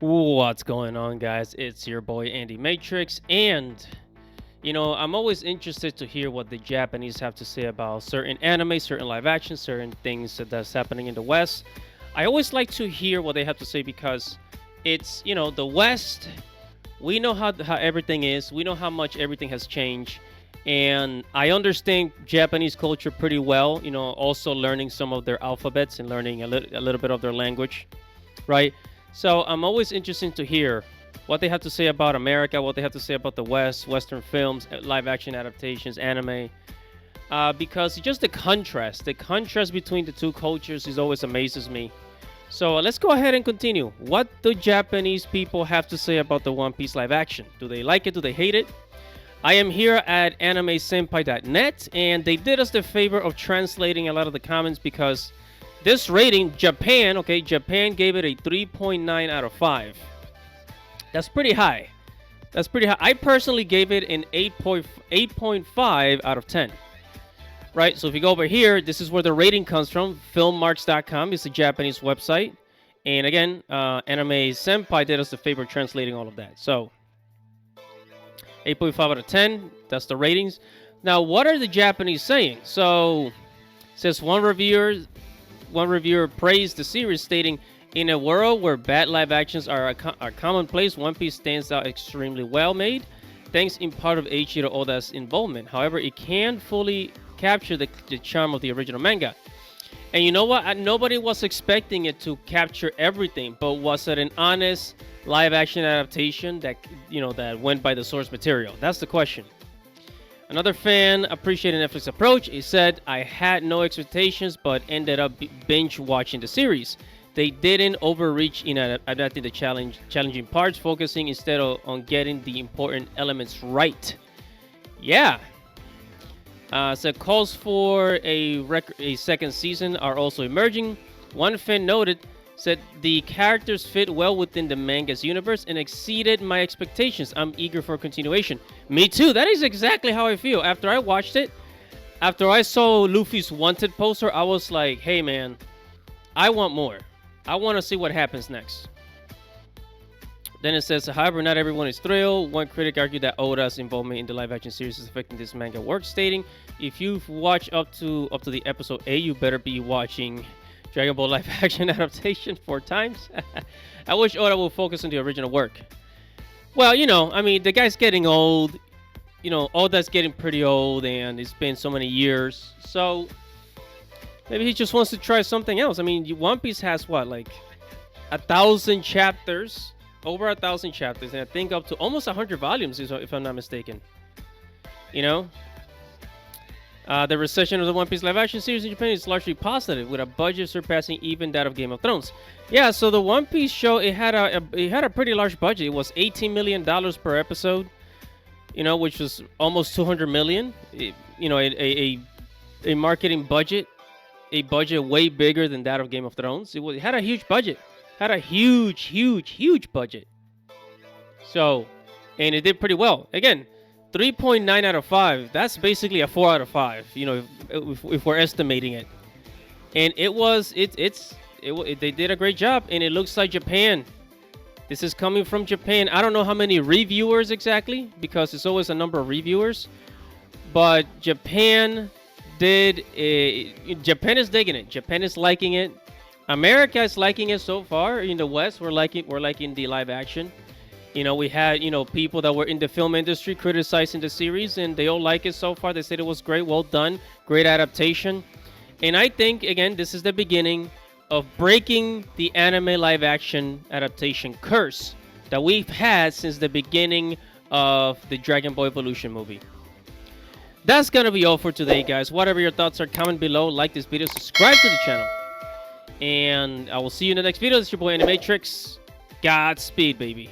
What's going on, guys? It's your boy Andy Matrix, and I'm always interested to hear what the Japanese have to say about certain anime, certain live action, certain things that's happening in the West. I always like to hear what they have to say because it's the West. We know how everything is. We know how much everything has changed, and I understand Japanese culture pretty well. Also learning some of their alphabets and learning a little bit of their language, right? So I'm always interested to hear what they have to say about America, what they have to say about the West, Western films, live action adaptations, anime, because just the contrast between the two cultures is always amazes me. So let's go ahead and continue. What do Japanese people have to say about the One Piece live action? Do they like it? Do they hate it? I am here at animesenpai.net, and they did us the favor of translating a lot of the comments because this rating, Japan gave it a 3.9 out of 5. That's pretty high. That's pretty high. I personally gave it an 8.5 out of 10. Right, so if you go over here, this is where the rating comes from. Filmmarks.com is a Japanese website. And again, Anime Senpai did us the favor translating all of that. So, 8.5 out of 10, that's the ratings. Now, what are the Japanese saying? So, says one reviewer praised the series, stating, "In a world where bad live actions are commonplace, One Piece stands out extremely well made, thanks in part of Eiichiro Oda's involvement. However, it can't fully capture the charm of the original manga." And you know what? Nobody was expecting it to capture everything, but was it an honest live action adaptation that went by the source material? That's the question. Another fan appreciated Netflix's approach. He said, "I had no expectations, but ended up binge watching the series. They didn't overreach in adapting the challenging parts, focusing instead on getting the important elements right." Yeah. So calls for a second season are also emerging. One fan said the characters fit well within the manga's universe and exceeded my expectations. I'm eager for continuation. Me too. That is exactly how I feel. After I watched it, after I saw Luffy's wanted poster, I was like, hey man, I want more. I want to see what happens next. Then it says, however, not everyone is thrilled. One critic argued that Oda's involvement in the live-action series is affecting this manga work, stating, "If you've watched up to the episode 8, you better be watching Dragon Ball live-action adaptation 4 times." I wish Oda would focus on the original work. Well, the guy's getting old. Oda's getting pretty old, and it's been so many years. So maybe he just wants to try something else. One Piece has what, like 1,000 chapters? Over 1,000 chapters, and I think up to almost 100 volumes, if I'm not mistaken. The reception of the One Piece live-action series in Japan is largely positive, with a budget surpassing even that of Game of Thrones. Yeah, so the One Piece show, it had a pretty large budget. It was $18 million per episode, which was almost 200 million. A marketing budget, a budget way bigger than that of Game of Thrones. It had a huge budget. Had a huge budget. So, and it did pretty well. Again, 3.9 out of 5. That's basically a 4 out of 5. If we're estimating it. And they did a great job, and it looks like Japan. This is coming from Japan. I don't know how many reviewers exactly, because it's always a number of reviewers. But Japan Japan is digging it. Japan is liking it. America is liking it so far. In the West, we're liking the live action. We had people that were in the film industry criticizing the series, and they all like it so far. They said it was great, well done, great adaptation. And I think again, this is the beginning of breaking the anime live action adaptation curse that we've had since the beginning of the Dragon Ball Evolution movie. That's gonna be all for today, guys. Whatever your thoughts are, comment below, like this video, subscribe to the channel. And I will see you in the next video. This is your boy Animatrix. Godspeed, baby.